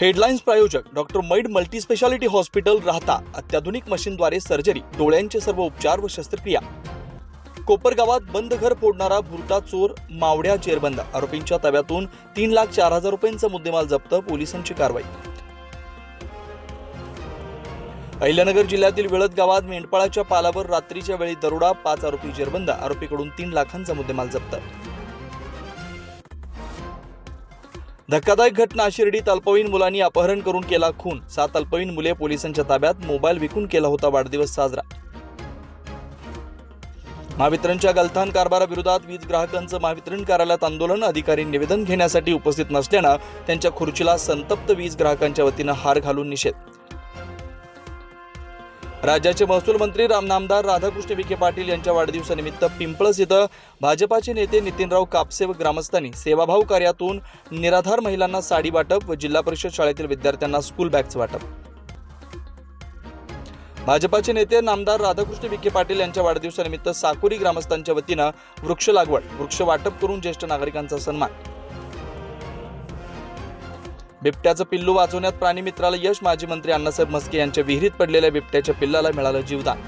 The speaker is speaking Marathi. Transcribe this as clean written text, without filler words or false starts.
हेडलाइन्स प्रायोजक डॉक्टर मैड मल्टीस्पेशालिटी हॉस्पिटल राहता अत्याधुनिक मशीनद्वारे सर्जरी, डोळ्यांचे सर्व उपचार व शस्त्रक्रिया। कोपरगावात बंद घर फोडणारा भुरटा चोर मावड्या जेरबंद, आरोपींच्या ताब्यातून 3,04,000 रुपयांचा मुद्देमाल जप्त, पोलिसांची कारवाई। अहिल्यानगर जिल्ह्यातील वेळद गावात मेंढपाळाच्या पालावर रात्रीच्या वेळी दरोडा, 5 आरोपी जेरबंद, आरोपीकडून 3 लाखांचा मुद्देमाल जप्त। धक्कादायक घटना, शिर्डीत अल्पवयीन मुलांनी अपहरण करून केला खून, 7 अल्पवयीन मुले पोलिसांच्या ताब्यात, मोबाईल विकून केला होता वाढदिवस साजरा। महावितरणच्या गलथान कारभाराविरोधात वीज ग्राहकांचं महावितरण कार्यालयात आंदोलन, अधिकारी निवेदन घेण्यासाठी उपस्थित नसल्यानं त्यांच्या खुर्चीला संतप्त वीज ग्राहकांच्या वतीनं हार घालून निषेध। राज्याचे महसूल मंत्री नामदार राधाकृष्ण विखे पाटील यांच्या वाढदिवसानिमित्त पिंपळस इथं भाजपाचे नेते नितीनराव कापसे व ग्रामस्थांनी सेवाभाव कार्यातून निराधार महिलांना साडी वाटप व जिल्हा परिषद शाळेतील विद्यार्थ्यांना स्कूल बॅग्स वाटप। भाजपाचे नेते नामदार राधाकृष्ण विखे पाटील यांच्या वाढदिवसानिमित्त साकोरी ग्रामस्थांच्या वतीनं वृक्ष लागवड, वृक्ष वाटप करून ज्येष्ठ नागरिकांचा सन्मान। बिबट्याचं पिल्लू वाचवण्यात प्राणी मित्राला यश, माजी मंत्री अण्णासाहेब म्हस्के यांच्या विहिरीत पडलेल्या बिबट्याच्या पिल्लाला मिळालं जीवदान।